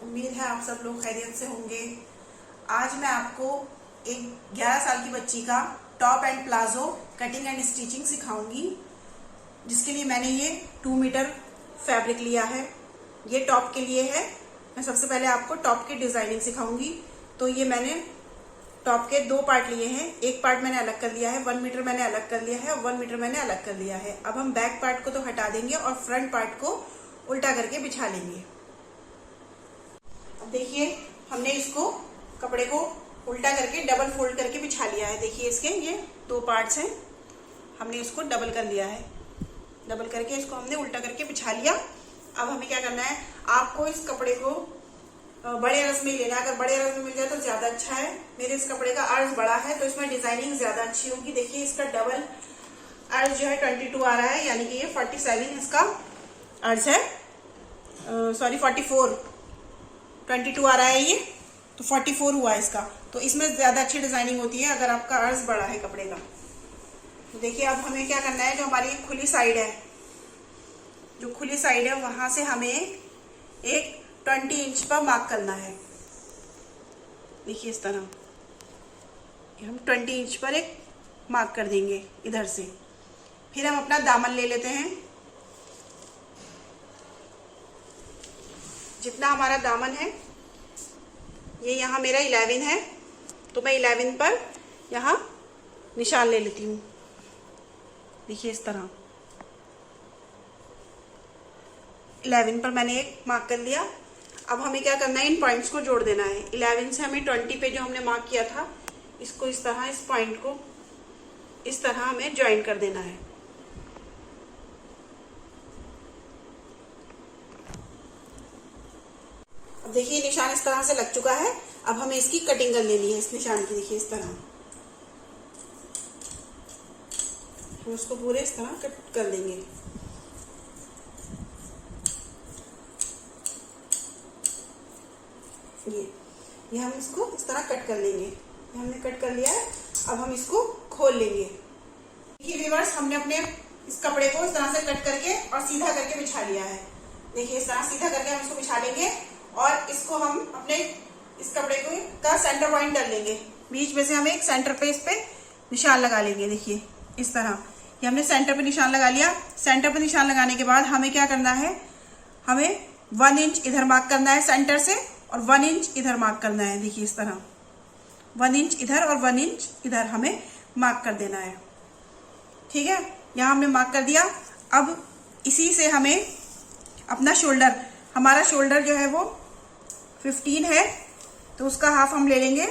उम्मीद है आप सब लोग खैरियत से होंगे। आज मैं आपको एक 11 साल की बच्ची का top and palazzo cutting and stitching सिखाऊंगी, जिसके लिए मैंने ये 2 मीटर फैब्रिक लिया है। ये टॉप के लिए है। मैं सबसे पहले आपको टॉप की डिजाइनिंग सिखाऊंगी। तो ये मैंने टॉप के 2 पार्ट लिए हैं। एक पार्ट मैंने अलग कर लिया है, 1 मीटर मैंने अलग कर लिया है और 1 मीटर मैंने अलग कर लिया है। अब हम बैक पार्ट को तो हटा देंगे और फ्रंट पार्ट को उल्टा करके बिछा लेंगे। अब देखिए, हमने इसको कपड़े को उल्टा करके डबल फोल्ड करके बिछा लिया है। देखिए, इसके ये 2 पार्ट्स हैं, हमने इसको डबल कर लिया है। डबल करके इसको हमने उल्टा करके बिछा लिया। अब हमें क्या करना है, आपको इस कपड़े को बड़े अर्ज में लेना है। अगर बड़े अर्ज में मिल जाए तो ज्यादा अच्छा है। मेरे इस कपड़े का अर्ज बड़ा है तो इसमें डिजाइनिंग ज्यादा अच्छी होगी। देखिए, इसका डबल अर्ज जो है 22 आ रहा है, यानी कि ये 47 इसका अर्ज है। सॉरी 44, 22 आ रहा है ये, तो 44 हुआ इसका। तो इसमें ज्यादा अच्छी डिजाइनिंग होती है अगर आपका अर्ज बड़ा है कपड़े का। तो देखिए, अब हमें क्या करना है, जो हमारी खुली साइड है, जो खुली साइड है वहां से हमें एक 20 इंच पर मार्क करना है। देखिए, इस तरह हम 20 इंच पर एक मार्क कर देंगे इधर से। फिर हम अपना दामन ले लेते हैं। जितना हमारा दामन है, ये यहाँ मेरा 11 है, तो मैं 11 पर यहाँ निशान ले लेती हूँ। देखिए, इस तरह 11 पर मैंने एक मार्क कर लिया। अब हमें क्या करना है, इन पॉइंट्स को जोड़ देना है। 11 से हमें 20 पे जो हमने मार्क किया था, इसको इस तरह, इस पॉइंट को इस तरह हमें ज्वाइन कर देना है। अब देखिए, निशान इस तरह से लग चुका है। अब हमें इसकी कटिंग कर लेनी है, इस निशान की। देखिए, इस तरह हम उसको पूरे इस तरह कट कर लेंगे। ये हम इसको इस तरह कट कर लेंगे। ये हमने कट कर लिया है। अब हम इसको खोल लेंगे। देखिए व्यूअर्स, हमने अपने इस कपड़े को इस तरह से कट करके और सीधा करके बिछा लिया है। देखिए, इस तरह सीधा करके हम इसको बिछा लेंगे और इसको हम अपने इस कपड़े को का सेंटर पॉइंट कर लेंगे। बीच में से हमें एक सेंटर पे इस पे निशान लगा लेंगे। देखिए, इस तरह ये हमने सेंटर पे निशान लगा लिया। सेंटर पे निशान लगाने के बाद हमें क्या करना है, हमें 1 इंच इधर मार्क करना है सेंटर से और 1 इंच इधर मार्क करना है। देखिए, इस तरह 1 इंच इधर और 1 इंच इधर हमें मार्क कर देना है। ठीक है, यहाँ हमने मार्क कर दिया। अब इसी से हमें अपना शोल्डर, हमारा शोल्डर जो है वो 15 है, तो उसका हाफ हम ले लेंगे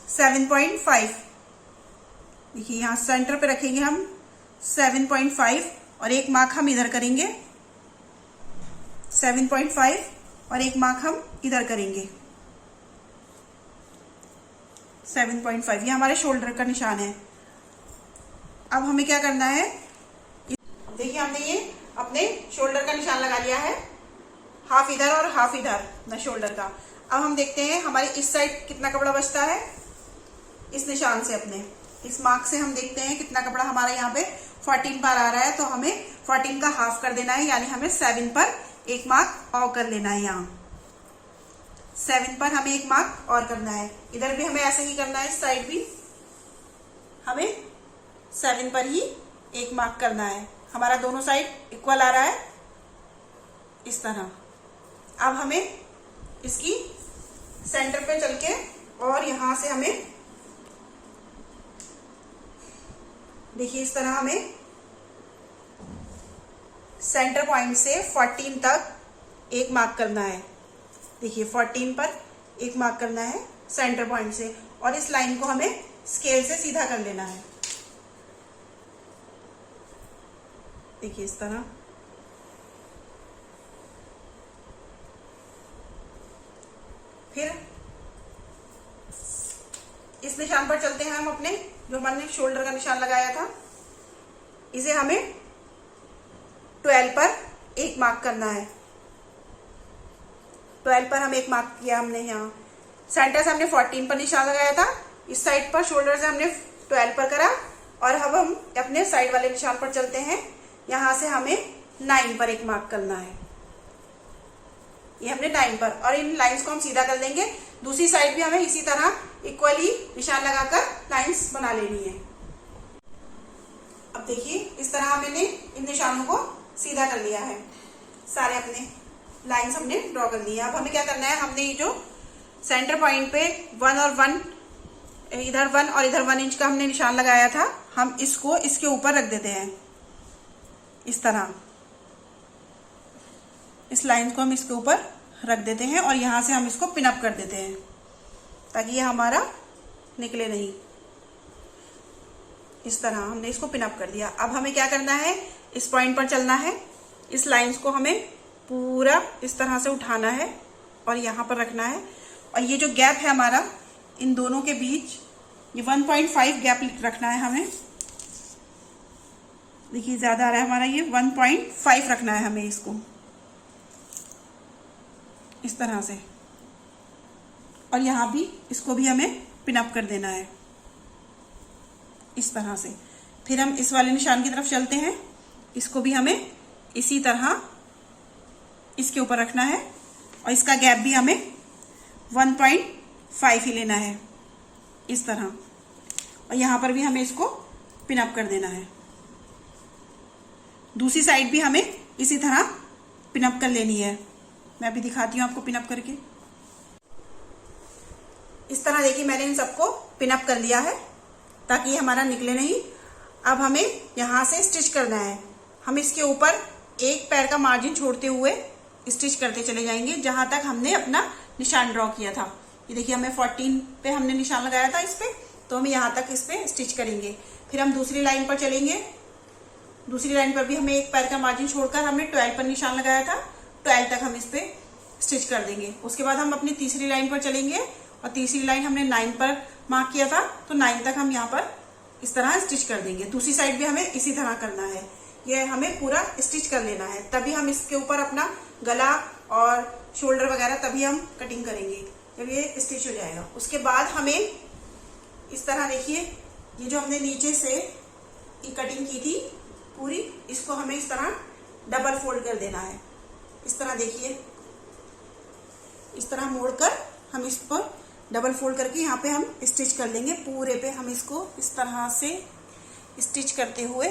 7.5। देखिए, यहाँ सेंटर पे रखेंगे हम 7.5 और एक मार्क हम इधर करेंगे 7.5 और एक मार्क हम इधर करेंगे 7.5। ये हमारे शोल्डर का निशान है। अब हमें क्या करना है, देखिए हमने ये अपने शोल्डर का निशान लगा लिया है, हाफ इधर और हाफ इधर ना शोल्डर का। अब हम देखते हैं हमारी इस साइड कितना कपड़ा बचता है। इस निशान से, अपने इस मार्क से हम देखते हैं कितना कपड़ा हमारा यहाँ पे 14 पर आ रहा है। तो हमें 14 का हाफ कर देना है, यानी हमें 7 पर एक मार्क और कर लेना है। यहाँ 7 पर हमें एक मार्क और करना है। इधर भी हमें ऐसे ही करना है, इस साइड भी हमें 7 पर ही एक मार्क करना है। हमारा दोनों साइड इक्वल आ रहा है, इस तरह। अब हमें इसकी सेंटर पे चल के और यहां से हमें देखिए, इस तरह हमें सेंटर पॉइंट से 14 तक एक मार्क करना है। देखिए, 14 पर एक मार्क करना है सेंटर पॉइंट से, और इस लाइन को हमें स्केल से सीधा कर लेना है। देखिए, इस तरह। फिर इस निशान पर चलते हैं हम अपने, जो हमने शोल्डर का निशान लगाया था, इसे हमें 12 पर एक मार्क करना है। 12 पर हम एक मार्क किया हमने। यहाँ सेंटर से हमने 14 पर निशान लगाया था, इस साइड पर शोल्डर से हमने 12 पर करा, और अब हम अपने साइड वाले निशान पर चलते हैं। यहां से हमें 9 पर एक मार्क करना है। ये हमने 9 पर, और इन लाइंस को हम सीधा कर देंगे। दूसरी साइड भी हमें इसी तरह इक्वली निशान लगाकर लाइंस बना लेनी है। अब देखिए इस तरह मैंने इन निशानों को सीधा कर लिया है, सारे अपने लाइंस हमने ड्रॉ कर लिए। अब हमें क्या करना है, हमने ये जो सेंटर पॉइंट पे 1 और 1, इधर 1 और इधर 1 इंच का हमने निशान लगाया था, हम इसको इसके ऊपर रख देते हैं इस तरह। इस लाइन को हम इसके ऊपर रख देते हैं और यहां से हम इसको पिन अप कर देते हैं ताकि ये हमारा निकले नहीं। इस तरह हमने इसको पिन अप कर दिया। अब हमें क्या करना है, इस पॉइंट पर चलना है। इस लाइंस को हमें पूरा इस तरह से उठाना है और यहाँ पर रखना है, और ये जो गैप है हमारा इन दोनों के बीच, ये 1.5 गैप रखना है हमें। देखिए ज्यादा आ रहा है हमारा, ये 1.5 रखना है हमें इसको इस तरह से, और यहाँ भी इसको भी हमें पिन अप कर देना है इस तरह से। फिर हम इस वाले निशान की तरफ चलते हैं, इसको भी हमें इसी तरह इसके ऊपर रखना है, और इसका गैप भी हमें 1.5 ही लेना है इस तरह, और यहाँ पर भी हमें इसको पिन अप कर देना है। दूसरी साइड भी हमें इसी तरह पिन अप कर लेनी है। मैं अभी दिखाती हूँ आपको पिन अप करके। इस तरह देखिए मैंने इन सबको पिन अप कर लिया है ताकि ये हमारा निकले नहीं। अब हमें यहाँ से स्टिच करना है। हम इसके ऊपर एक पैर का मार्जिन छोड़ते हुए स्टिच करते चले जाएंगे जहां तक हमने अपना निशान ड्रॉ किया था। ये देखिए हमें 14 पे हमने निशान लगाया था इस पे, तो हम यहाँ तक इस पे स्टिच करेंगे। फिर हम दूसरी लाइन पर चलेंगे। दूसरी लाइन पर भी हमें एक पैर का मार्जिन छोड़कर हमने 12 पर निशान लगाया था, 12 तक हम इस पे स्टिच कर देंगे। उसके बाद हम अपनी तीसरी लाइन पर चलेंगे, और तीसरी लाइन हमने 9 पर मार्क किया था, तो 9 तक हम यहाँ पर इस तरह स्टिच कर देंगे। दूसरी साइड भी हमें इसी तरह करना है, ये हमें पूरा स्टिच कर लेना है, तभी हम इसके ऊपर अपना गला और शोल्डर वगैरह तभी हम कटिंग करेंगे जब ये स्टिच हो जाएगा। उसके बाद हमें इस तरह देखिए, ये जो हमने नीचे से ये कटिंग की थी पूरी, इसको हमें इस तरह डबल फोल्ड कर देना है। इस तरह देखिए, इस तरह मोड़कर हम इस पर डबल फोल्ड करके यहाँ पे हम स्टिच कर लेंगे। पूरे पे हम इसको इस तरह से स्टिच करते हुए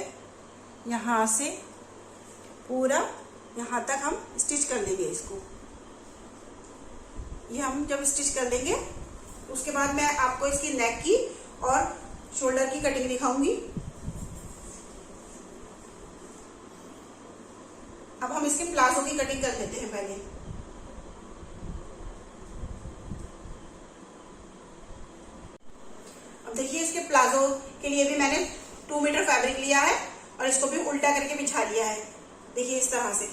यहाँ से पूरा यहाँ तक हम स्टिच कर लेंगे इसको। ये हम जब स्टिच कर लेंगे उसके बाद मैं आपको इसकी नेक की और शोल्डर की कटिंग दिखाऊंगी। अब हम इसके प्लाजो की कटिंग कर लेते हैं पहले। अब देखिए इसके प्लाजो के लिए भी मैंने 2 मीटर फैब्रिक लिया है और इसको भी उल्टा करके बिछा लिया है। देखिए इस तरह से,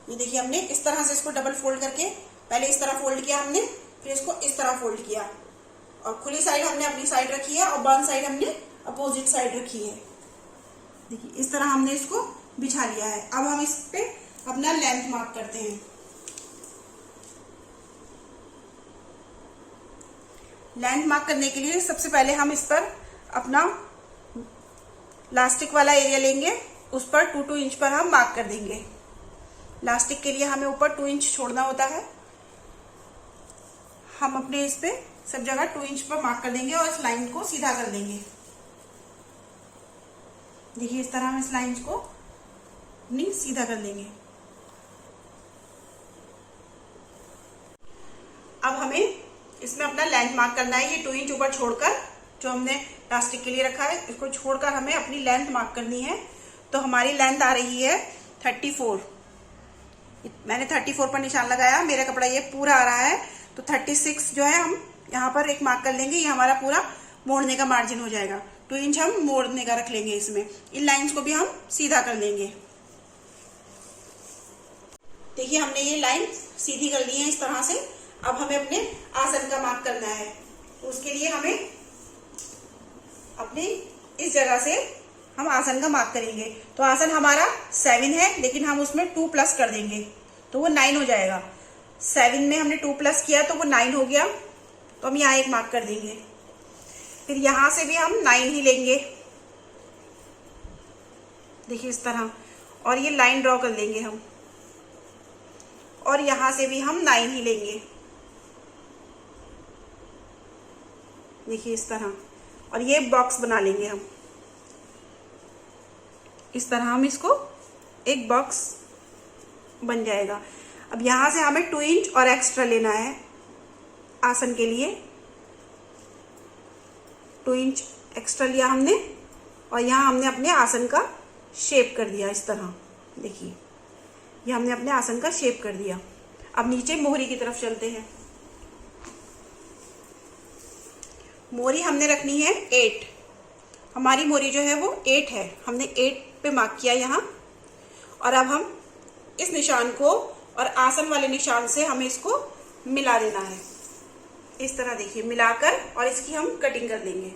ये देखिए हमने इस तरह से इसको डबल फोल्ड करके पहले इस तरह फोल्ड किया हमने, फिर इसको इस तरह फोल्ड किया, और खुली साइड हमने अपनी साइड रखी है और बंद साइड हमने अपोजिट साइड रखी है। देखिए इस तरह हमने इसको बिछा लिया है। अब हम इस पे अपना लेंथ मार्क करते हैं। लेंथ मार्क करने के लिए सबसे पहले हम इस पर अपना लास्टिक वाला एरिया लेंगे, उस पर 2-2 इंच पर हम मार्क कर देंगे। लास्टिक के लिए हमें ऊपर 2 इंच छोड़ना होता है। हम अपने इस पे सब जगह 2 इंच पर मार्क कर देंगे और इस लाइन को सीधा कर देंगे। देखिए इस तरह हम इस लाइन को अपनी सीधा कर लेंगे। अब हमें इसमें अपना लेंथ मार्क करना है। ये 2 इंच ऊपर छोड़कर, जो हमने प्लास्टिक के लिए रखा है, इसको छोड़कर हमें अपनी लेंथ मार्क करनी है। तो हमारी लेंथ आ रही है 34। मैंने 34 पर निशान लगाया, मेरा कपड़ा ये पूरा आ रहा है, तो 36 जो है हम यहाँ पर एक मार्क कर लेंगे। ये हमारा पूरा मोड़ने का मार्जिन हो जाएगा। 2 इंच हम मोड़ने का रख लेंगे इसमें। इन लाइंस को भी हम सीधा कर लेंगे। देखिए हमने ये लाइन सीधी कर ली है इस तरह से। अब हमें अपने आसन का मार्क करना है, तो उसके लिए हमें अपनी इस जगह से हम आसन का मार्क करेंगे। तो आसन हमारा 7 है, लेकिन हम उसमें 2 प्लस कर देंगे तो वो 9 हो जाएगा। 7 में हमने 2 प्लस किया तो वो 9 हो गया, तो हम यहाँ एक मार्क कर देंगे। फिर यहां से भी हम 9 ही लेंगे, देखिए इस तरह, और ये लाइन ड्रॉ कर लेंगे हम और यहाँ से भी हम 9 ही लेंगे। देखिए इस तरह, और ये बॉक्स बना लेंगे हम। इस तरह हम इसको एक बॉक्स बन जाएगा। अब यहाँ से हमें 2 इंच और एक्स्ट्रा लेना है आसन के लिए। 2 इंच एक्स्ट्रा लिया हमने और यहाँ हमने अपने आसन का शेप कर दिया इस तरह। देखिए ये हमने अपने आसन का शेप कर दिया। अब नीचे मोहरी की तरफ चलते हैं। मोहरी हमने रखनी है 8। हमारी मोहरी जो है वो 8 है, हमने 8 पे मार्क किया यहाँ। और अब हम इस निशान को और आसन वाले निशान से हमें इसको मिला देना है इस तरह। देखिए मिलाकर और इसकी हम कटिंग कर देंगे।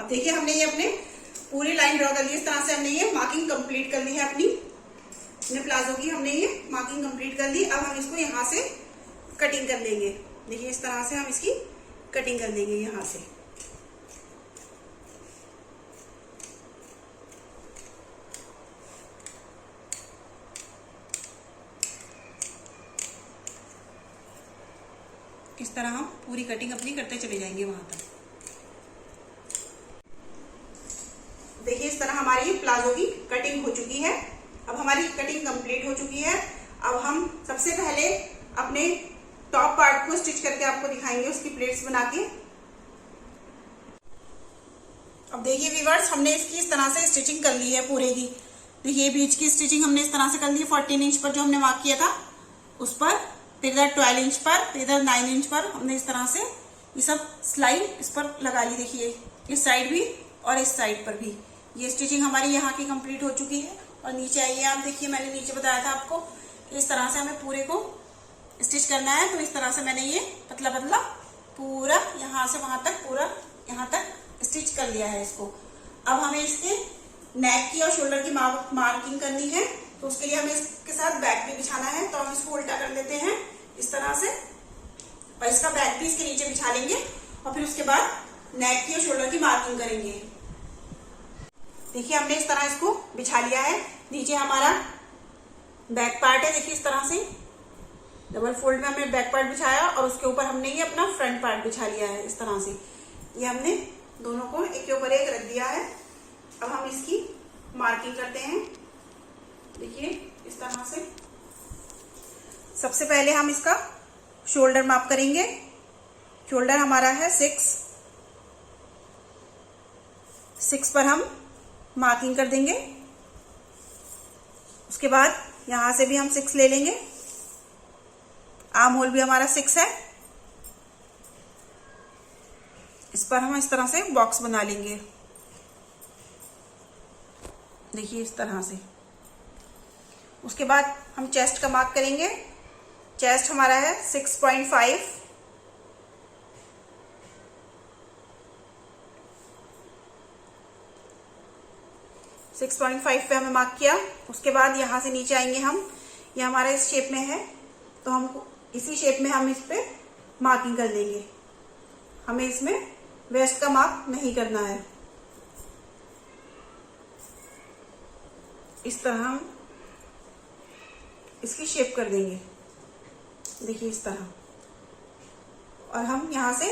अब देखिए हमने ये अपने पूरी लाइन ड्रॉ कर ली। इस तरह से हमने ये मार्किंग कंप्लीट कर ली है अपने प्लाजो की। हमने ये मार्किंग कंप्लीट कर ली। अब हम इसको यहाँ से कटिंग कर लेंगे। देखिए इस तरह से हम इसकी कटिंग कर लेंगे यहाँ से। इस तरह हम पूरी कटिंग अपनी करते चले जाएंगे वहां तक। देखिए इस तरह हमारी प्लाजो की कटिंग हो चुकी है। अब हमारी कटिंग कंप्लीट हो चुकी है। अब हम सबसे पहले अपने टॉप पार्ट को स्टिच करके आपको दिखाएंगे, उसकी प्लेट्स बना के। अब देखिए व्यूअर्स, हमने इसकी इस तरह से स्टिचिंग कर ली है पूरे की। देखिए बीच की स्टिचिंग हमने इस तरह से कर ली है। 14 इंच पर जो हमने मार्क किया था उस पर, फिर इधर 12 इंच पर, फिर इधर 9 इंच पर हमने इस तरह से ये सब सिलाई इस पर लगा ली। देखिए इस साइड भी और इस साइड पर भी ये स्टिचिंग हमारी यहाँ की कंप्लीट हो चुकी है। और नीचे आइए आप, देखिए मैंने नीचे बताया था आपको इस तरह से हमें पूरे को स्टिच करना है। तो इस तरह से मैंने ये पतला पतला पूरा यहाँ से वहां तक, पूरा यहाँ तक स्टिच कर लिया है इसको। अब हमें इसके नेक की और शोल्डर की मार्किंग करनी है। तो उसके लिए हमें इसके साथ बैक भी बिछाना है। तो हम इसको उल्टा कर लेते हैं इस तरह से, और इसका बैक भी इसके नीचे बिछा लेंगे। और फिर उसके बाद नेक की और शोल्डर की मार्किंग करेंगे। देखिए हमने इस तरह इसको बिछा लिया है। नीचे हमारा बैक पार्ट है। देखिए इस तरह से डबल फोल्ड में हमने बैक पार्ट बिछाया और उसके ऊपर हमने ये अपना फ्रंट पार्ट बिछा लिया है इस तरह से। ये हमने दोनों को एक के ऊपर एक रख दिया है। अब हम इसकी मार्किंग करते हैं। देखिए इस तरह से सबसे पहले हम इसका शोल्डर माप करेंगे। शोल्डर हमारा है 6 पर हम मार्किंग कर देंगे। उसके बाद यहां से भी हम 6 ले लेंगे। आर्म होल भी हमारा 6 है। इस पर हम इस तरह से बॉक्स बना लेंगे। देखिए इस तरह से। उसके बाद हम चेस्ट का मार्क करेंगे। चेस्ट हमारा है 6.5। पे हमें मार्क किया। उसके बाद यहां से नीचे आएंगे हम। ये हमारा इस शेप में है तो हम इसी शेप में हम इस पे मार्किंग कर लेंगे। हमें इसमें वेस्ट का मार्क नहीं करना है। इस तरह हम इसकी शेप कर देंगे। देखिए इस तरह। और हम यहां से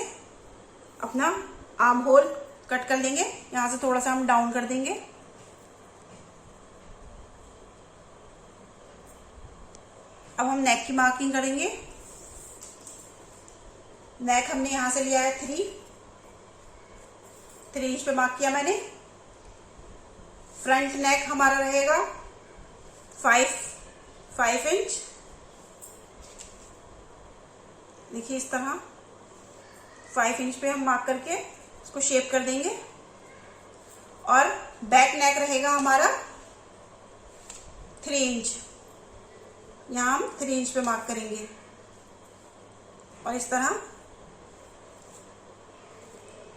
अपना आर्म होल कट कर लेंगे। यहां से थोड़ा सा हम डाउन कर देंगे। अब हम नेक की मार्किंग करेंगे। नेक हमने यहां से लिया है 3 इंच पे मार्क किया मैंने। फ्रंट नेक हमारा रहेगा 5 इंच। देखिए इस तरह 5 इंच पे हम मार्क करके इसको शेप कर देंगे। और बैक नेक रहेगा हमारा 3 इंच। यहां हम 3 इंच पे मार्क करेंगे और इस तरह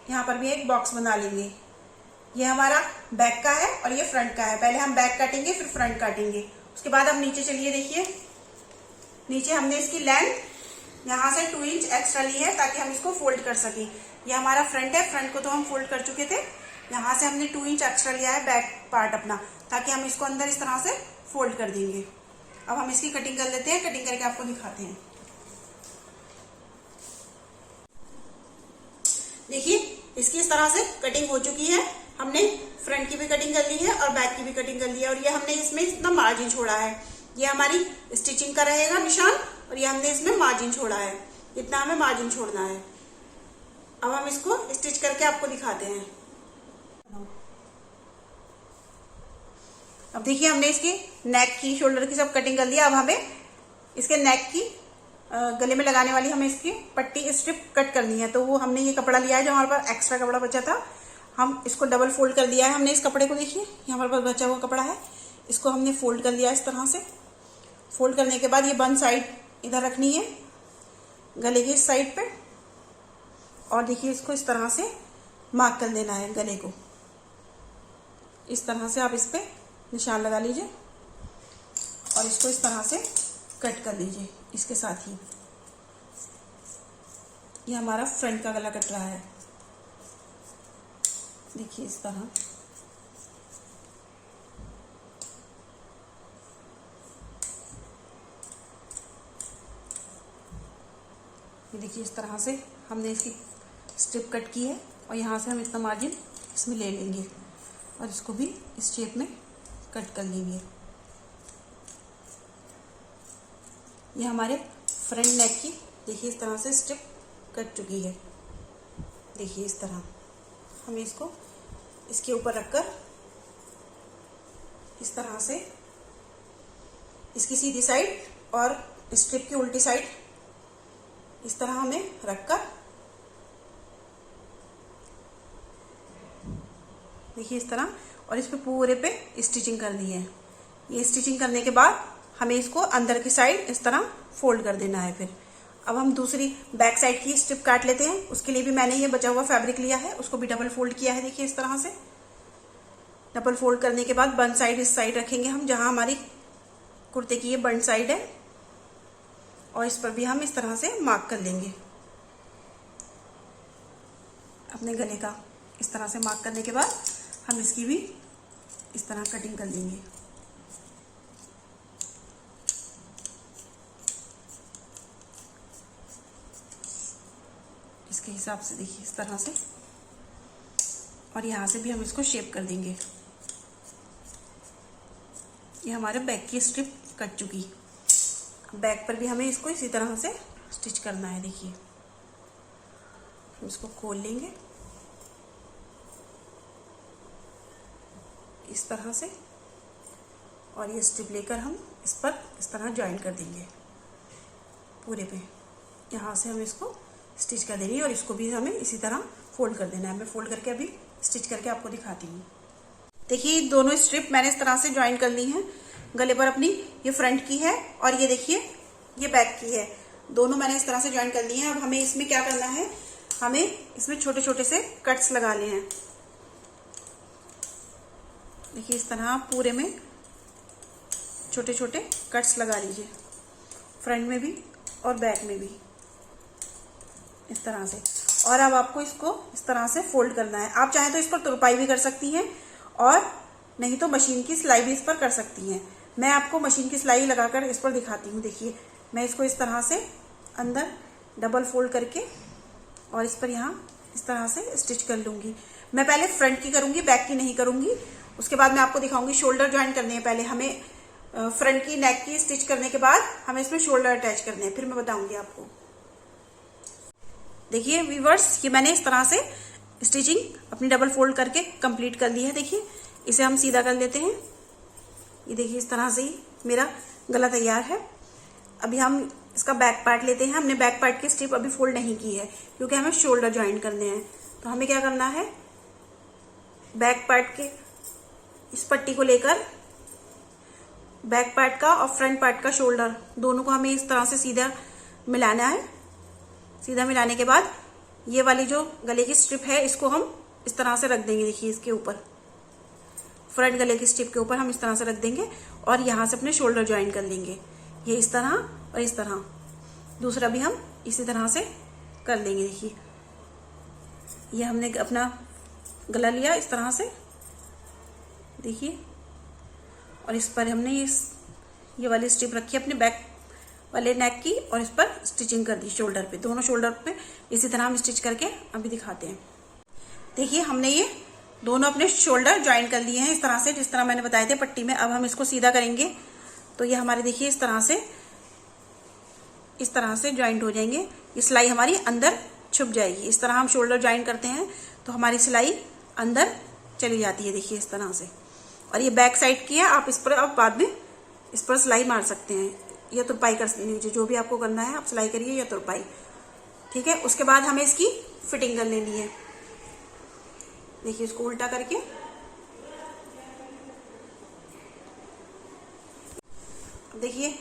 यहां पर भी एक बॉक्स बना लेंगे। ये हमारा बैक का है और ये फ्रंट का है। पहले हम बैक काटेंगे फिर फ्रंट काटेंगे। उसके बाद हम नीचे चलिए। देखिए नीचे हमने इसकी लेंथ यहां से 2 इंच एक्स्ट्रा ली है ताकि हम इसको फोल्ड कर सकें। ये हमारा फ्रंट है। फ्रंट को तो हम फोल्ड कर चुके थे। यहाँ से हमने 2 इंच एक्स्ट्रा लिया है बैक पार्ट अपना, ताकि हम इसको अंदर इस तरह से फोल्ड कर देंगे। अब हम इसकी कटिंग कर लेते हैं, कटिंग करके आपको दिखाते हैं। देखिए इसकी इस तरह से कटिंग हो चुकी है। हमने फ्रंट की भी कटिंग कर ली है और बैक की भी कटिंग कर ली है, और ये हमने इसमें इतना मार्जिन छोड़ा है, ये हमारी स्टिचिंग का रहेगा निशान, और ये हमने इसमें मार्जिन छोड़ा है, इतना हमें मार्जिन छोड़ना है। अब हम इसको स्टिच करके आपको दिखाते हैं। अब देखिए हमने इसकी नेक की, शोल्डर की सब कटिंग कर लिया। अब हमें इसके नेक की गले में लगाने वाली हमें इसकी पट्टी स्ट्रिप कट करनी है। तो वो हमने ये कपड़ा लिया है, जो हमारे पास एक्स्ट्रा कपड़ा बचा था, हम इसको डबल फोल्ड कर दिया है हमने इस कपड़े को। देखिए ये हमारे पास बचा हुआ कपड़ा है, इसको हमने फोल्ड कर लिया इस तरह से। फोल्ड करने के बाद ये बंद साइड इधर रखनी है गले की इस साइड पे, और देखिए इसको इस तरह से मार्क कर देना है गले को। इस तरह से आप इस पे निशान लगा लीजिए और इसको इस तरह से कट कर लीजिए इसके साथ ही। ये हमारा फ्रंट का गला कट रहा है, देखिए इस तरह। ये देखिए इस तरह से हमने इसकी स्ट्रिप कट की है, और यहाँ से हम इतना मार्जिन इसमें ले लेंगे और इसको भी इस शेप में कट कर लेंगे। ये हमारे फ्रंट नेक की देखिए इस तरह से स्ट्रिप कट चुकी है। देखिए इस तरह हम इसको इसके ऊपर रखकर इस तरह से इसकी सीधी साइड और स्ट्रिप की उल्टी साइड इस तरह हमें रखकर, देखिए इस तरह, और इस पे पूरे पे स्टिचिंग करनी है। ये स्टिचिंग करने के बाद हमें इसको अंदर की साइड इस तरह फोल्ड कर देना है। फिर अब हम दूसरी बैक साइड की स्ट्रिप काट लेते हैं। उसके लिए भी मैंने ये बचा हुआ फैब्रिक लिया है, उसको भी डबल फोल्ड किया है। देखिए इस तरह से डबल फोल्ड करने के बाद बंद साइड इस साइड रखेंगे हम, जहां हमारी कुर्ते की ये बंद साइड है, और इस पर भी हम इस तरह से मार्क कर लेंगे अपने गले का। इस तरह से मार्क करने के बाद हम इसकी भी इस तरह कटिंग कर लेंगे। इसके हिसाब से देखिए इस तरह से, और यहाँ से भी हम इसको शेप कर देंगे। ये हमारे बैक की स्ट्रिप कट चुकी। बैक पर भी हमें इसको इसी तरह से स्टिच करना है। देखिए हम इसको खोल लेंगे इस तरह से, और ये स्ट्रिप लेकर हम इस पर इस तरह ज्वाइन कर देंगे पूरे पे। यहाँ से हम इसको स्टिच कर देंगे, और इसको भी हमें इसी तरह फोल्ड कर देना है। मैं फोल्ड करके अभी स्टिच करके आपको दिखाती हूँ। देखिए दोनों स्ट्रिप मैंने इस तरह से ज्वाइन कर ली हैं गले पर अपनी। ये फ्रंट की है और ये देखिए ये बैक की है, दोनों मैंने इस तरह से ज्वाइन कर ली हैं। अब हमें इसमें क्या करना है, हमें इसमें छोटे छोटे से कट्स लगाने हैं। देखिए इस तरह पूरे में छोटे छोटे कट्स लगा लीजिए, फ्रंट में भी और बैक में भी इस तरह से। और अब आपको इसको इस तरह से फोल्ड करना है। आप चाहें तो इस पर तुरपाई भी कर सकती हैं, और नहीं तो मशीन की सिलाई भी इस पर कर सकती हैं। मैं आपको मशीन की सिलाई लगाकर इस पर दिखाती हूँ। देखिए मैं इसको इस तरह से अंदर डबल फोल्ड करके और इस पर यहाँ इस तरह से स्टिच कर लूँगी। मैं पहले फ्रंट की करूँगी, बैक की नहीं करूँगी। उसके बाद मैं आपको दिखाऊंगी। शोल्डर ज्वाइन करने हैं पहले हमें, फ्रंट की नेक की स्टिच करने के बाद हमें इसमें शोल्डर अटैच करने हैं, फिर मैं बताऊंगी आपको। देखिए व्यूअर्स, ये मैंने इस तरह से स्टिचिंग अपनी डबल फोल्ड करके कंप्लीट कर ली है। देखिए इसे हम सीधा कर लेते हैं। ये देखिए इस तरह से ही मेरा गला तैयार है। अभी हम इसका बैक पार्ट लेते हैं। हमने बैक पार्ट की स्ट्रिप अभी फोल्ड नहीं की है, क्योंकि हमें शोल्डर ज्वाइन करने हैं। तो हमें क्या करना है, बैक पार्ट के इस पट्टी को लेकर बैक पार्ट का और फ्रंट पार्ट का शोल्डर दोनों को हमें इस तरह से सीधा मिलाना है। सीधा मिलाने के बाद ये वाली जो गले की स्ट्रिप है इसको हम इस तरह से रख देंगे। देखिए इसके ऊपर, फ्रंट गले की स्ट्रिप के ऊपर हम इस तरह से रख देंगे, और यहाँ से अपने शोल्डर ज्वाइन कर लेंगे। ये इस तरह और इस तरह, दूसरा भी हम इसी तरह से कर लेंगे। देखिए ये हमने अपना गला लिया इस तरह से, देखिए, और इस पर हमने ये वाली स्ट्रिप रखी अपने बैक वाले नेक की, और इस पर स्टिचिंग कर दी शोल्डर पे, दोनों शोल्डर पे इसी तरह हम स्टिच करके अभी दिखाते हैं। देखिए हमने ये दोनों अपने शोल्डर ज्वाइन कर लिए हैं इस तरह से, जिस तरह मैंने बताए थे पट्टी में। अब हम इसको सीधा करेंगे तो ये हमारे देखिए इस तरह से ज्वाइंट हो जाएंगे। ये सिलाई हमारी अंदर छुप जाएगी। इस तरह हम शोल्डर ज्वाइन करते हैं तो हमारी सिलाई अंदर चली जाती है, देखिए इस तरह से। और ये बैक साइड की है, आप इस पर अब बाद में इस पर सिलाई मार सकते हैं या तुरपाई कर लीजिए, जो भी आपको करना है आप सिलाई करिए या तुरपाई, ठीक है। उसके बाद हमें इसकी फिटिंग कर लेनी है। देखिए इसको उल्टा करके, देखिए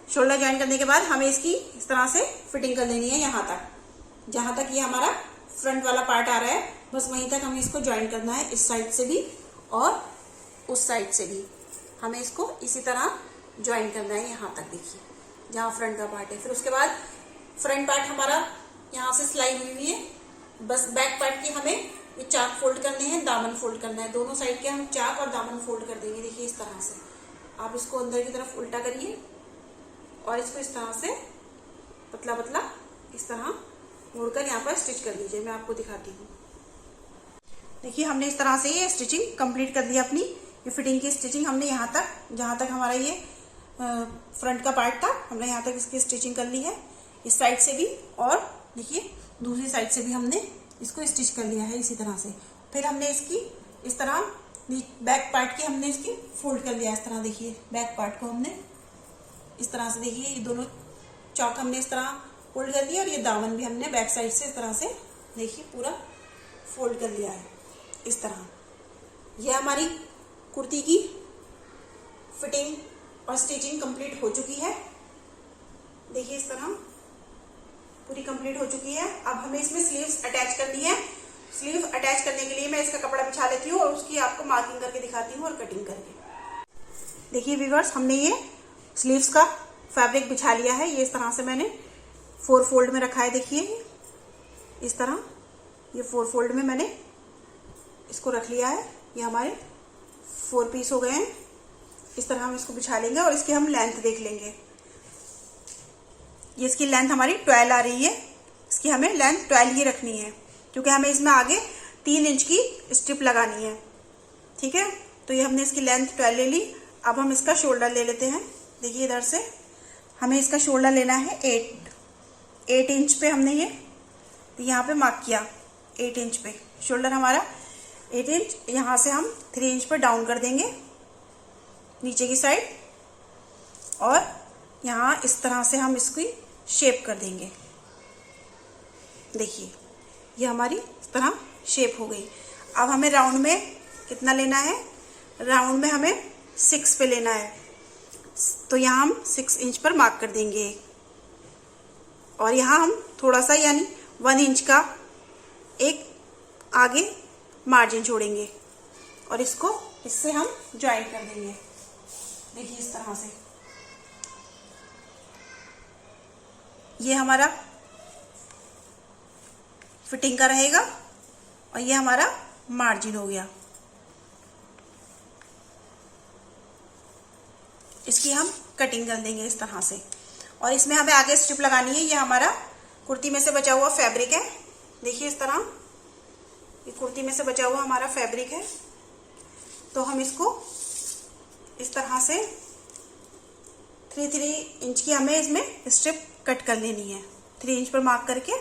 शोल्डर ज्वाइन करने के बाद हमें इसकी इस तरह से फिटिंग कर लेनी है यहाँ तक, जहां तक ये हमारा फ्रंट वाला पार्ट आ रहा है, बस वहीं तक हमें इसको ज्वाइन करना है। इस साइड से भी और उस साइड से भी हमें इसको इसी तरह ज्वाइन करना है यहाँ तक, देखिए जहाँ फ्रंट का पार्ट है। फिर उसके बाद फ्रंट पार्ट हमारा यहाँ से सिलाई हुई है, बस बैक पार्ट की हमें ये चाक फोल्ड करने हैं, दामन फोल्ड करना है। दोनों साइड के हम चाक और दामन फोल्ड कर देंगे, देखिए इस तरह से। आप इसको अंदर की तरफ उल्टा करिए और इसको इस तरह से पतला पतला इस तरह मोड़कर यहाँ पर स्टिच कर दीजिए। मैं आपको दिखाती हूँ। देखिए हमने इस तरह से ये स्टिचिंग कंप्लीट कर दी अपनी। ये फिटिंग की स्टिचिंग हमने यहाँ तक, जहाँ तक हमारा ये फ्रंट का पार्ट था, हमने यहाँ तक इसकी स्टिचिंग कर ली है। इस साइड से भी और देखिए दूसरी साइड से भी हमने इसको स्टिच कर लिया है इसी तरह से। फिर हमने इसकी इस तरह बैक पार्ट की हमने इसकी फोल्ड कर लिया इस तरह, देखिए बैक पार्ट को हमने इस तरह से, देखिए ये दोनों चौक हमने इस तरह फोल्ड कर दिया और ये दामन भी हमने बैक साइड से इस तरह से देखिए पूरा फोल्ड कर लिया है इस तरह। यह हमारी कुर्ती की फिटिंग और स्टिचिंग कंप्लीट हो चुकी है। देखिए इस तरह पूरी कंप्लीट हो चुकी है। अब हमें इसमें स्लीव्स अटैच करनी है। स्लीव अटैच करने के लिए मैं इसका कपड़ा बिछा लेती हूँ और उसकी आपको मार्किंग करके दिखाती हूँ और कटिंग करके। देखिए व्यूअर्स, हमने ये स्लीव्स का फैब्रिक बिछा लिया है। ये इस तरह से मैंने 4 फोल्ड में रखा है, देखिए इस तरह ये 4 फोल्ड में मैंने इसको रख लिया है। ये हमारे 4 पीस हो गए हैं। इस तरह हम इसको बिछा लेंगे और इसकी हम लेंथ देख लेंगे। ये इसकी लेंथ हमारी 12 आ रही है। इसकी हमें लेंथ 12 ही रखनी है क्योंकि हमें इसमें आगे 3 इंच की स्ट्रिप लगानी है, ठीक है। तो ये हमने इसकी लेंथ 12 ले ली। अब हम इसका शोल्डर ले लेते हैं। देखिए इधर से हमें इसका शोल्डर लेना है 8 इंच पे। हमने ये यहाँ पे मार्क किया 8 इंच पे शोल्डर हमारा 8 इंच। यहाँ से हम 3 इंच पर डाउन कर देंगे नीचे की साइड और यहाँ इस तरह से हम इसकी शेप कर देंगे। देखिए ये हमारी इस तरह शेप हो गई। अब हमें राउंड में कितना लेना है? राउंड में हमें 6 पे लेना है। तो यहाँ हम 6 इंच पर मार्क कर देंगे और यहाँ हम थोड़ा सा यानी 1 इंच का एक आगे मार्जिन छोड़ेंगे और इसको इससे हम ज्वाइन कर देंगे। देखिए इस तरह से ये हमारा फिटिंग का रहेगा और ये हमारा मार्जिन हो गया। इसकी हम कटिंग कर देंगे इस तरह से और इसमें हमें आगे स्ट्रिप लगानी है। ये हमारा कुर्ती में से बचा हुआ फैब्रिक है। देखिए इस तरह ये कुर्ती में से बचा हुआ हमारा फैब्रिक है। तो हम इसको इस तरह से 3 इंच की हमें इसमें स्ट्रिप कट कर लेनी है। 3 इंच पर मार्क करके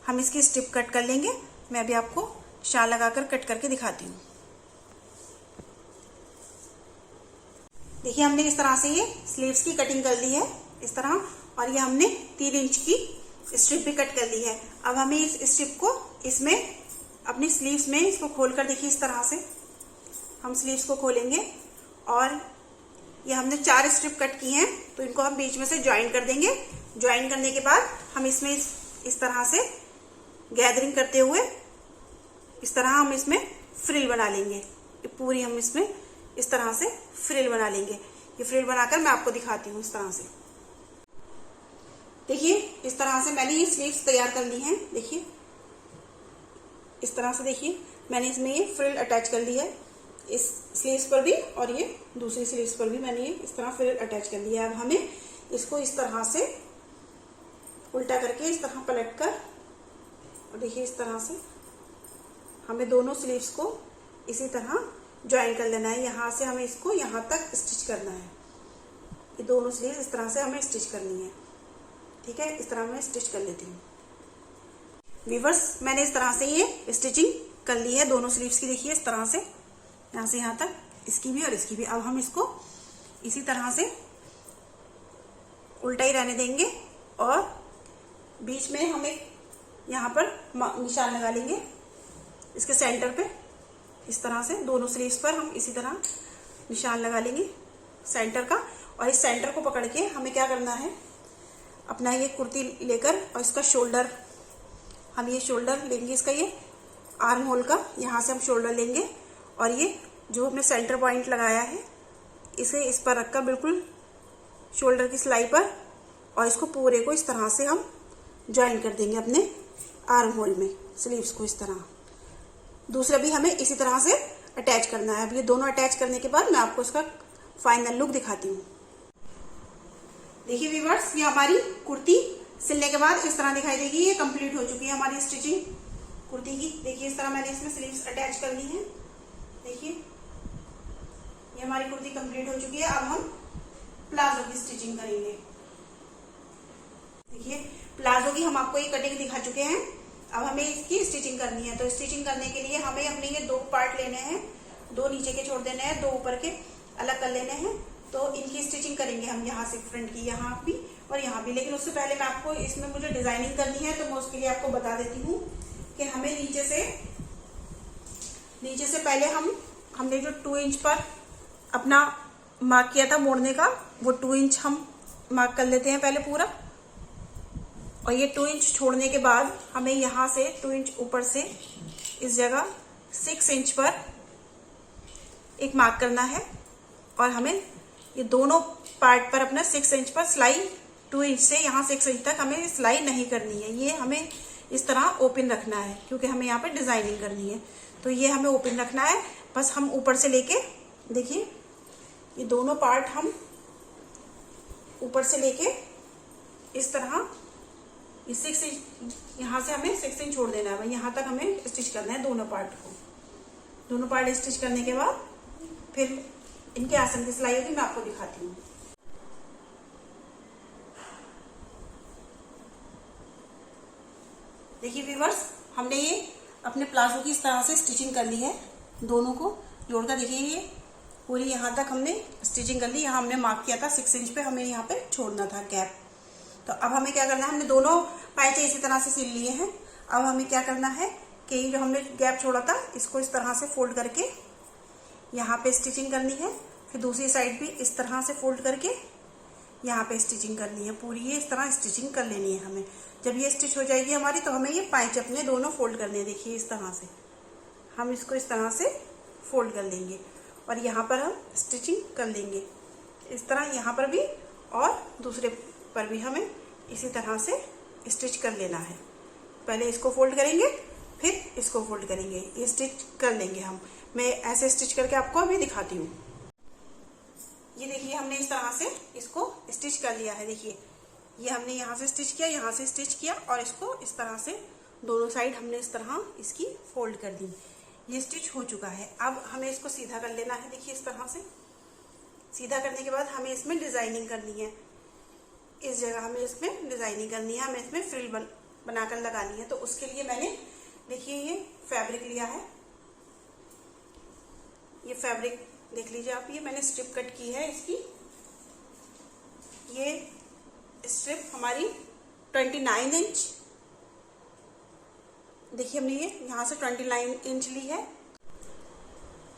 हम इसकी स्ट्रिप कट कर लेंगे। मैं अभी आपको शाल लगाकर कट करके दिखाती हूँ। देखिए हमने इस तरह से ये स्लीव्स की कटिंग कर ली है इस तरह और ये हमने 3 इंच की स्ट्रिप भी कट कर ली है। अब हमें इस स्ट्रिप को इसमें अपनी स्लीव्स में इसको खोलकर देखिए इस तरह से हम स्लीव्स को खोलेंगे और ये हमने 4 स्ट्रिप कट की हैं तो इनको हम बीच में से ज्वाइन कर देंगे। ज्वाइन करने के बाद हम इसमें इस तरह से गैदरिंग करते हुए इस तरह हम इसमें फ्रिल बना लेंगे। पूरी हम इसमें इस तरह से फ्रिल बना लेंगे। ये फ्रिल बनाकर मैं आपको दिखाती हूँ इस तरह से। देखिए इस तरह से मैंने ये स्लीव्स तैयार कर ली हैं। देखिए इस तरह से देखिए मैंने इसमें ये फ्रिल अटैच कर ली है, इस स्लीव्स पर भी और ये दूसरी स्लीव्स पर भी मैंने ये इस तरह फ्रिल अटैच कर लिया है। अब हमें इसको इस तरह से उल्टा करके इस तरह पलट कर, और देखिए इस तरह से हमें दोनों स्लीव्स को इसी तरह ज्वाइन कर लेना है। यहाँ से हमें इसको यहाँ तक स्टिच करना है। ये दोनों स्लीव्स इस तरह से हमें स्टिच करनी है। ठीक है, इस तरह मैं स्टिच कर लेती हूँ। वीवर्स, मैंने इस तरह से ये स्टिचिंग कर ली है दोनों स्लीव्स की। देखिए इस तरह से यहाँ से यहाँ तक, इसकी भी और इसकी भी। अब हम इसको इसी तरह से उल्टा ही रहने देंगे और बीच में हम एक यहाँ पर निशान लगा लेंगे इसके सेंटर पे। इस तरह से दोनों स्लीव्स पर हम इसी तरह निशान लगा लेंगे सेंटर का, और इस सेंटर को पकड़ के हमें क्या करना है, अपना ये कुर्ती लेकर और इसका शोल्डर, हम ये शोल्डर लेंगे इसका, ये आर्म होल का, यहाँ से हम शोल्डर लेंगे और ये जो हमने सेंटर पॉइंट लगाया है इसे इस पर रखकर बिल्कुल शोल्डर की सिलाई पर, और इसको पूरे को इस तरह से हम ज्वाइन कर देंगे अपने आर्म होल में, स्लीव्स को इस तरह। दूसरा भी हमें इसी तरह से अटैच करना है। अब ये दोनों अटैच करने के बाद मैं आपको इसका फाइनल लुक दिखाती हूँ। देखिए व्यूअर्स, ये हमारी कुर्ती सिलने के बाद इस तरह दिखाई देगी। ये कंप्लीट हो चुकी है हमारी स्टिचिंग कुर्ती की। देखिए इस तरह मैंने इसमें स्लीव्स अटैच कर ली है। देखिए ये हमारी कुर्ती कंप्लीट हो चुकी है। अब हम प्लाजो की स्टिचिंग करेंगे। देखिए प्लाजो की हम आपको ये कटिंग दिखा चुके हैं। अब हमें इसकी स्टिचिंग करनी है। तो स्टिचिंग करने के लिए हमें अपने ये दो पार्ट लेने हैं, दो नीचे के छोड़ देने हैं, दो ऊपर के अलग कर लेने हैं। तो इनकी स्टिचिंग करेंगे हम, यहाँ से फ्रंट की, यहाँ भी और यहाँ भी। लेकिन उससे पहले मैं आपको इसमें मुझे डिजाइनिंग करनी है, तो मैं उसके लिए आपको बता देती हूँ कि हमें नीचे से पहले हमने जो 2 इंच पर अपना मार्क किया था मोड़ने का, वो 2 इंच हम मार्क कर लेते हैं पहले पूरा। और ये 2 इंच छोड़ने के बाद हमें यहाँ से 2 इंच ऊपर से इस जगह 6 इंच पर एक मार्क करना है, और हमें ये दोनों पार्ट पर अपना 6 इंच पर सिलाई, 2 इंच से यहाँ 6 इंच तक हमें सिलाई नहीं करनी है। ये हमें इस तरह ओपन रखना है, क्योंकि हमें यहाँ पे डिजाइनिंग करनी है। तो ये हमें ओपन रखना है। बस हम ऊपर से लेके, देखिए ये दोनों पार्ट हम ऊपर से लेके इस तरह ये 6 इंच, यहाँ से हमें 6 इंच छोड़ देना है, यहाँ तक हमें स्टिच करना है दोनों पार्ट को। दोनों पार्ट स्टिच करने के बाद फिर इनके आसन की सिलाई होगी, मैं आपको दिखाती हूँ। देखिए व्यूअर्स, हमने ये अपने प्लाजो की इस तरह से स्टिचिंग कर ली है, दोनों को जोड़कर। देखिए ये पूरी यहाँ तक हमने स्टिचिंग कर ली। यहाँ हमने मार्क किया था 6 इंच पे, हमें यहाँ पे छोड़ना था गैप। तो अब हमें क्या करना है, हमने दोनों पैचे इसी तरह से सिल लिए हैं। अब हमें क्या करना है कि जो हमने गैप छोड़ा था इसको इस तरह से फोल्ड करके यहाँ पे स्टिचिंग करनी है। फिर दूसरी साइड भी इस तरह से फोल्ड करके यहाँ पे स्टिचिंग करनी है। पूरी ये इस तरह स्टिचिंग कर लेनी है हमें। जब ये स्टिच हो जाएगी हमारी, तो हमें ये पैच अपने दोनों फोल्ड करने हैं। देखिए इस तरह से हम इसको इस तरह से फोल्ड कर लेंगे और यहाँ पर हम स्टिचिंग कर लेंगे इस तरह, यहाँ पर भी और दूसरे पर भी हमें इसी तरह से स्टिच कर लेना है। पहले इसको फोल्ड करेंगे, फिर इसको फोल्ड करेंगे, ये स्टिच कर लेंगे हम। मैं ऐसे स्टिच करके आपको अभी दिखाती हूँ। ये देखिए हमने इस तरह से इसको स्टिच कर लिया है। देखिए ये हमने यहाँ से स्टिच किया, यहाँ से स्टिच किया, और इसको इस तरह से दोनों साइड हमने इस तरह इसकी फोल्ड कर दी। ये स्टिच हो चुका है। अब हमें इसको सीधा कर लेना है। देखिए इस तरह से सीधा करने के बाद हमें इसमें डिजाइनिंग करनी है। इस जगह हमें इसमें डिजाइनिंग करनी है, हमें इसमें फ्रिल बनाकर लगानी है। तो उसके लिए मैंने, देखिए ये फैब्रिक लिया है। ये फैब्रिक देख लीजिए आप, ये मैंने स्ट्रिप कट की है इसकी। ये स्ट्रिप हमारी 29 इंच, देखिए हमने ये यहाँ से 29 इंच ली है,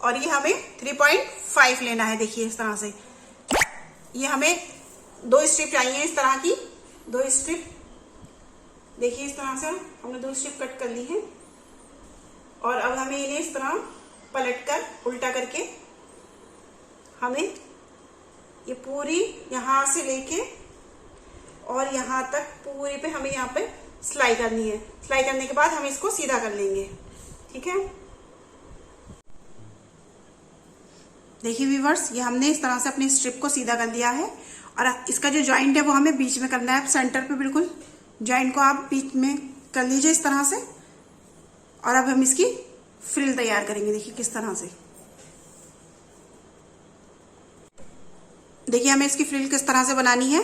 और ये हमें 3.5 लेना है। देखिए इस तरह से ये हमें 2 स्ट्रिप चाहिए इस तरह की, 2 स्ट्रिप। देखिए इस तरह से हमने 2 स्ट्रिप कट कर ली है, और अब हमें इन्हें इस तरह पलटकर उल्टा करके हमें ये पूरी यहाँ से लेके और यहाँ तक पूरी पे हमें यहाँ पे सिलाई करनी है। सिलाई करने के बाद हम इसको सीधा कर लेंगे। ठीक है, देखिए व्यूअर्स, ये हमने इस तरह से अपनी स्ट्रिप को सीधा कर लिया है और इसका जो जॉइंट है वो हमें बीच में करना है। सेंटर पे बिल्कुल जॉइंट को आप बीच में कर लीजिए इस तरह से। और अब हम इसकी फ्रिल तैयार करेंगे। देखिए किस तरह से, देखिए हमें इसकी फ्रिल किस तरह से बनानी है।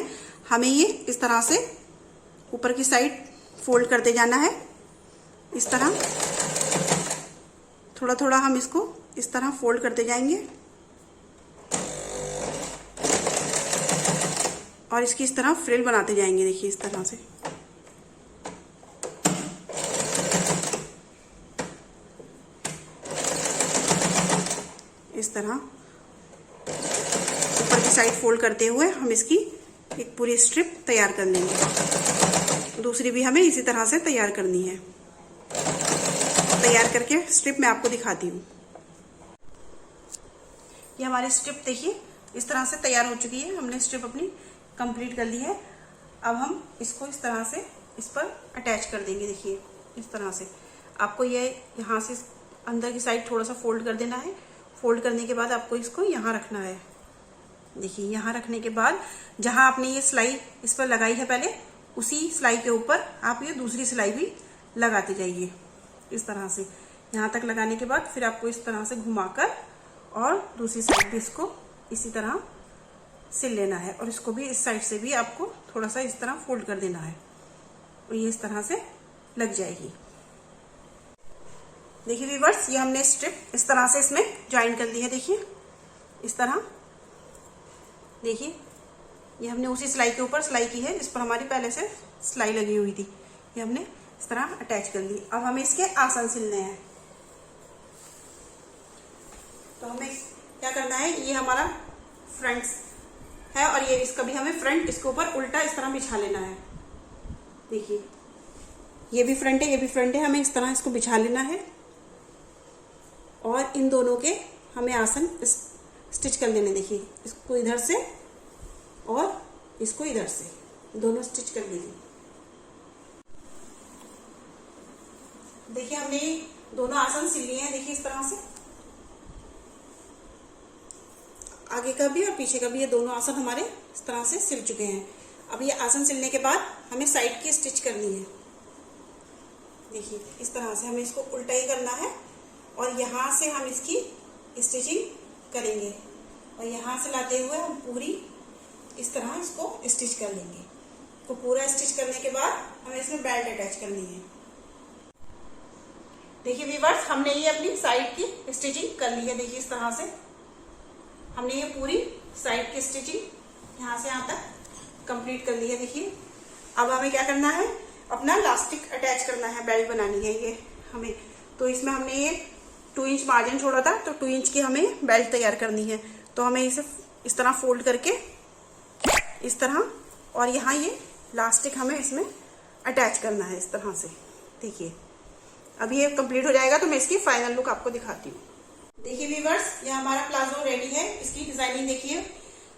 हमें ये इस तरह से ऊपर की साइड फोल्ड करते जाना है इस तरह। थोड़ा थोड़ा हम इसको इस तरह फोल्ड करते जाएंगे और इसकी इस तरह फ्रिल बनाते जाएंगे। देखिए इस तरह से, इस तरह ऊपर की साइड फोल्ड करते हुए हम इसकी एक पूरी स्ट्रिप तैयार कर लेंगे। दूसरी भी हमें इसी तरह से तैयार करनी है। तैयार करके स्ट्रिप मैं आपको दिखाती हूँ। ये हमारी स्ट्रिप देखिए इस तरह से तैयार हो चुकी है। हमने स्ट्रिप अपनी कंप्लीट कर ली है। अब हम इसको इस तरह से इस पर अटैच कर देंगे। देखिए इस तरह से आपको ये यहाँ से अंदर की साइड थोड़ा सा फोल्ड कर देना है। फोल्ड करने के बाद आपको इसको यहाँ रखना है। देखिए यहाँ रखने के बाद जहाँ आपने ये सिलाई इस पर लगाई है पहले, उसी सिलाई के ऊपर आप ये दूसरी सिलाई भी लगाते जाइए इस तरह से। यहाँ तक लगाने के बाद फिर आपको इस तरह से घुमाकर और दूसरी साइड भी इसको इसी तरह सिल लेना है और इसको भी इस साइड से भी आपको थोड़ा सा इस तरह फोल्ड कर देना है और ये इस तरह से लग जाएगी। देखिए व्यूअर्स, ये हमने स्ट्रिप इस तरह से इसमें ज्वाइन कर दी है। देखिए इस तरह, देखिए ये हमने उसी सिलाई के ऊपर सिलाई की है जिस पर हमारी पहले से सिलाई लगी हुई थी। ये हमने इस तरह अटैच कर ली। अब हमें इसके आसन सिलने हैं। तो हमें क्या करना है, ये हमारा फ्रंट है और ये इसका भी हमें फ्रंट इसके ऊपर उल्टा इस तरह बिछा लेना है। देखिए ये भी फ्रंट है, ये भी फ्रंट है। हमें इस तरह इसको बिछा लेना है और इन दोनों के हमें आसन स्टिच कर लेने। देखिए इसको इधर से और इसको इधर से, दोनों स्टिच कर लीजिए। देखिए हमने दोनों आसन सिल लिए हैं। देखिए इस तरह से आगे का भी और पीछे का भी ये दोनों आसन हमारे इस तरह से सिल चुके हैं। अब ये आसन सिलने के बाद हमें साइड की स्टिच करनी है। देखिए इस तरह से हमें इसको उल्टा ही करना है और यहाँ से हम इसकी स्टिचिंग करेंगे और यहाँ से लाते हुए हम पूरी इस तरह इसको स्टिच कर लेंगे। तो पूरा स्टिच करने के बाद हमें इसमें बेल्ट अटैच करनी है। देखिए व्यूअर्स, हमने ये अपनी साइड की स्टिचिंग कर ली है। देखिए इस तरह से हमने ये पूरी साइड की स्टिचिंग यहाँ से यहाँ तक कंप्लीट कर ली है। देखिए अब हमें क्या करना है, अपना लास्टिक अटैच करना है, बेल्ट बनानी है ये हमें। तो इसमें हमने ये 2 इंच मार्जिन छोड़ा था, तो 2 इंच की हमें बेल्ट तैयार करनी है। तो हमें इसे इस तरह फोल्ड करके इस तरह और यहाँ ये लास्टिक हमें इसमें अटैच करना है इस तरह से। देखिए अभी ये कंप्लीट हो जाएगा तो मैं इसकी फाइनल लुक आपको दिखाती हूँ। देखिए व्यूअर्स, ये हमारा प्लाजो रेडी है। इसकी डिजाइनिंग देखिए,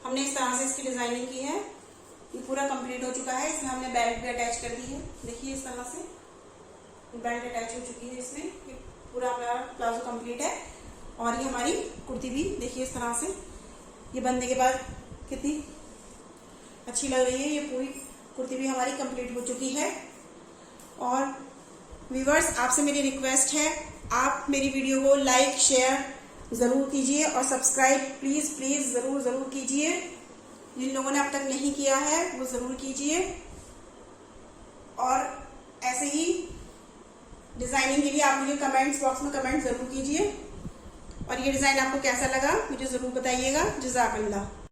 हमने इस तरह से इसकी डिजाइनिंग की है। ये पूरा कंप्लीट हो चुका है। इसमें हमने बेल्ट भी अटैच कर दी है। देखिए इस तरह से बेल्ट अटैच हो चुकी है। इसमें ये पूरा हमारा प्लाजो कंप्लीट है और ये हमारी कुर्ती भी देखिए इस तरह से ये बनने के बाद कितनी अच्छी लग रही है। ये पूरी कुर्ती भी हमारी कंप्लीट हो चुकी है। और व्यूअर्स, आपसे मेरी रिक्वेस्ट है, आप मेरी वीडियो को लाइक शेयर जरूर कीजिए और सब्सक्राइब प्लीज प्लीज जरूर कीजिए। जिन लोगों ने अब तक नहीं किया है वो जरूर कीजिए और ऐसे ही डिजाइनिंग के लिए आप मुझे कमेंट्स बॉक्स में कमेंट जरूर कीजिए और ये डिजाइन आपको कैसा लगा मुझे जरूर बताइएगा। जज़ाकल्लाह।